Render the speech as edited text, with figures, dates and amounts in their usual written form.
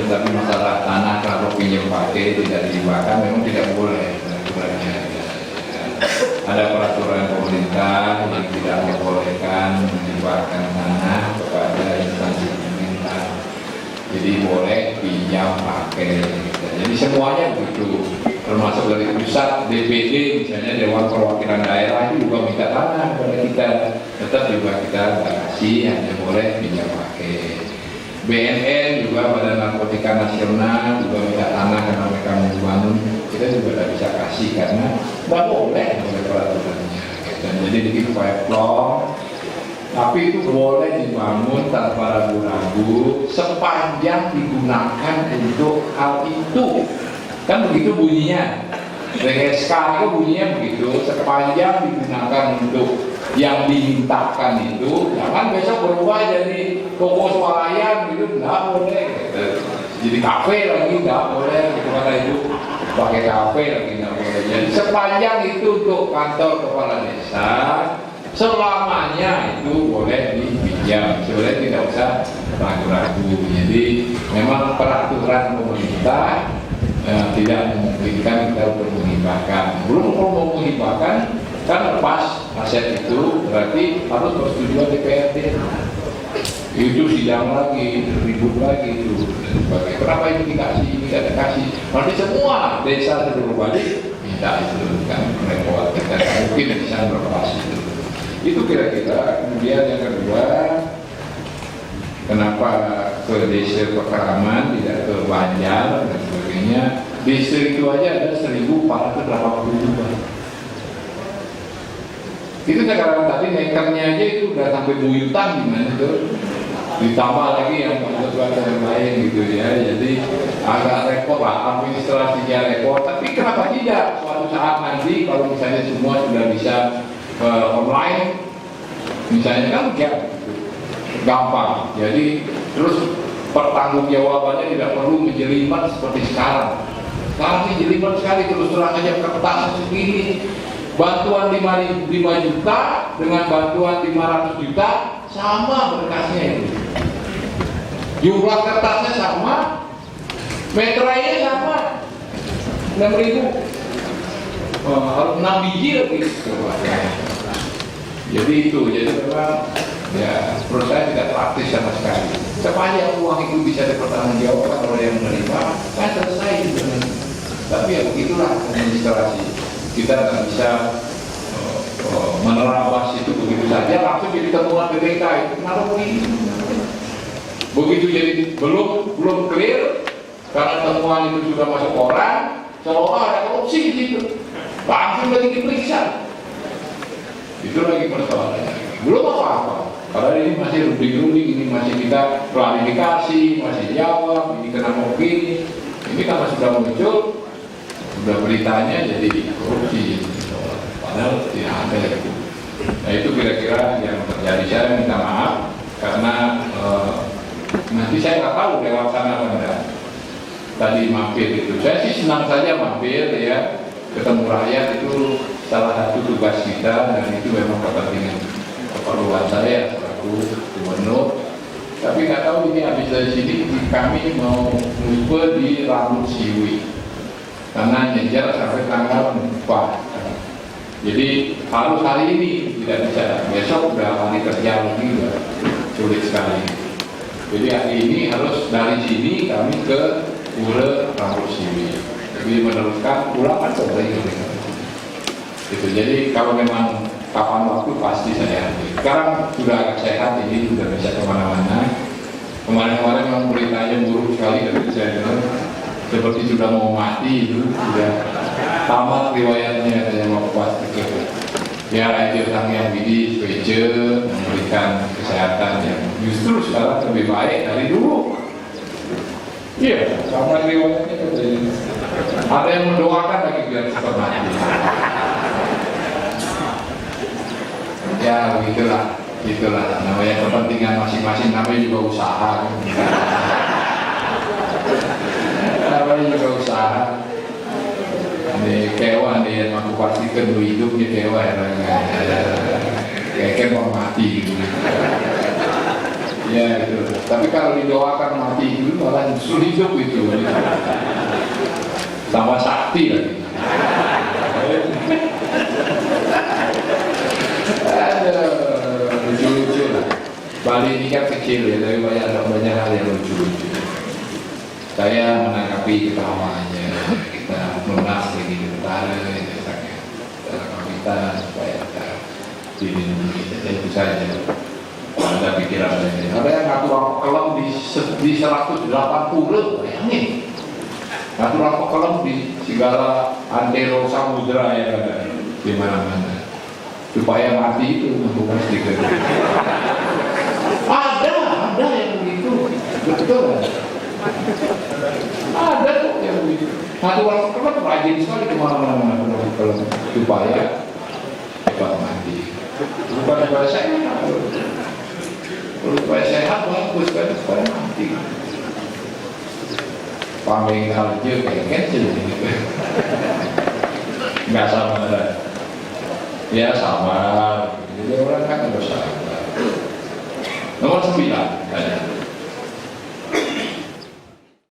tapi masalah tanah kalau pinjam pakai tidak dihibahkan memang tidak boleh. Ada peraturan pemerintah yang tidak membolehkan menghibahkan tanah kepada instansi pemerintah. Jadi boleh pinjam pakai. Jadi semuanya begitu, termasuk dari pusat, DPD misalnya Dewan Perwakilan Daerah itu juga minta tanah kepada kita, tetap juga kita kasih, hanya boleh pinjam pakai. BNN juga Badan Narkotika Nasional juga minta tanah karena mereka mau bangun, kita juga tidak bisa kasih karena tidak boleh oleh peraturannya. Dan jadi begitu Pak Plong, tapi itu boleh dibangun tanpa ragu-ragu sepanjang digunakan untuk hal itu. Kan begitu bunyinya. DSK itu bunyinya begitu, sepanjang digunakan untuk yang dimintakan itu, jangan besok berubah jadi toko swalayan gitu, nggak boleh. Jadi kafe lagi nggak boleh, gitu kata itu pakai kafe lagi nggak boleh. Jadi sepanjang itu untuk kantor kepala desa, selamanya itu boleh dipinjam, sebenarnya tidak usah ragu-ragu. Jadi memang peraturan pemerintah tidak memungkinkan kita untuk menghibahkan. Belum kalau mau menghibahkan kan lepas aset itu berarti harus persetujuan DPRD. Itu sidang lagi, ribut lagi itu. Sebagai kenapa ini dikasih, ini tidak dikasih. Nanti semua desa seluruh balik minta itu kan repot. Kita mungkin bisa berlepas itu. Itu kira-kira. Kemudian yang kedua, kenapa ke desa Pekaraman tidak ke Banjar dan sebagainya. Desa itu aja ada 1.482. Itu sekarang tadi nekernya aja itu udah sampai buyutan gimana tuh. Ditambah lagi yang kebutuhan yang lain gitu ya. Jadi agak repot lah, administrasinya repot. Tapi kenapa tidak suatu saat nanti kalau misalnya semua sudah bisa online, misalnya kan gampang. Jadi terus pertanggungjawabannya tidak perlu menjelimet seperti sekarang. Sekarang ini jelimet sekali, terus terang aja kertasnya segini. Bantuan 5 juta dengan bantuan 500 juta sama berkasnya itu. Jumlah kertasnya sama, meterainya sama, 6.000. Harus 6 biji lagi. Jadi itu, jadi memang ya menurut saya tidak praktis sama sekali. Sepanjang uang itu bisa dipertanggungjawabkan oleh yang menerima, kan selesai itu. Tapi ya begitulah administrasi. Kita tidak bisa menerabas itu begitu saja langsung jadi temuan BPK itu kenapa begini? Begitu jadi belum clear karena temuan itu sudah masuk koran, seolah ada korupsi di situ, langsung lagi diperiksa. Itu lagi persoalannya. Belum apa-apa. Karena ini masih runding-runding, ini masih kita klarifikasi, masih jawab, ini kenapa begini. Ini karena sudah muncul, sudah beritanya jadi korupsi. Padahal tidak ada itu. Nah itu kira-kira yang terjadi. Saya minta maaf karena nanti saya nggak tahu lewat sana mana. Tadi mampir itu. Saya sih senang saja mampir ya, ketemu rakyat itu salah satu tugas kita dan itu memang kepentingan keperluan saya selaku gubernur. Tapi nggak tahu ini habis dari sini kami mau lupa di Rambut Siwi karena nyejar sampai tanggal 4. Jadi harus hari ini, tidak bisa besok udah hari kerja lagi udah sulit sekali. Jadi hari ini harus dari sini kami ke Pura Rambut Siwi. Jadi meneruskan pulang atau gitu. Jadi kalau memang kapan waktu pasti saya hadir. Sekarang sudah agak sehat ini, sudah bisa kemana-mana. Kemarin-kemarin memang beritanya buruk sekali dari saya dengar. Seperti sudah mau mati itu, sudah tamat riwayatnya saya mau pastikan. Ya, itu sang yang ini spesial memberikan kesehatan yang justru sekarang lebih baik dari dulu. Iya, sama riwayatnya ada yang mendoakan lagi biar cepat mati. Ya, gitulah namanya kepentingan masing-masing, namanya juga usaha. Namanya juga usaha. Ini kewan dia aku pastikan dulu hidupnya kewan kayak mau mati gitu. Ya itu. Tapi kalau didoakan mati itu malah justru hidup itu. Sama sakti lagi. Aduh, lucu-lucu lah. Bali ini kan kecil ya, tapi banyak hal yang lucu-lucu. Saya menanggapi ketawanya, kita lunas lagi di utara, kita supaya kita dilindungi. Jadi itu saja. Ada pikiran lainnya. Ada yang ngatur rokok kelem di 180, bayangin. Ngatur rokok kelem di segala antero samudera yang ada di mana-mana. Supaya mati itu bukan sedikit. Ada yang begitu, betul kan? Ada kok yang begitu. Ngatur rokok kelem rajin sekali kemana-mana kalau supaya cepat mati. Bukan supaya saya. Kalau supaya sehat bagus kan supaya mati. Paming aja kayak cancel gitu. Nggak sama. Ya sama. Jadi orang kan harus sama.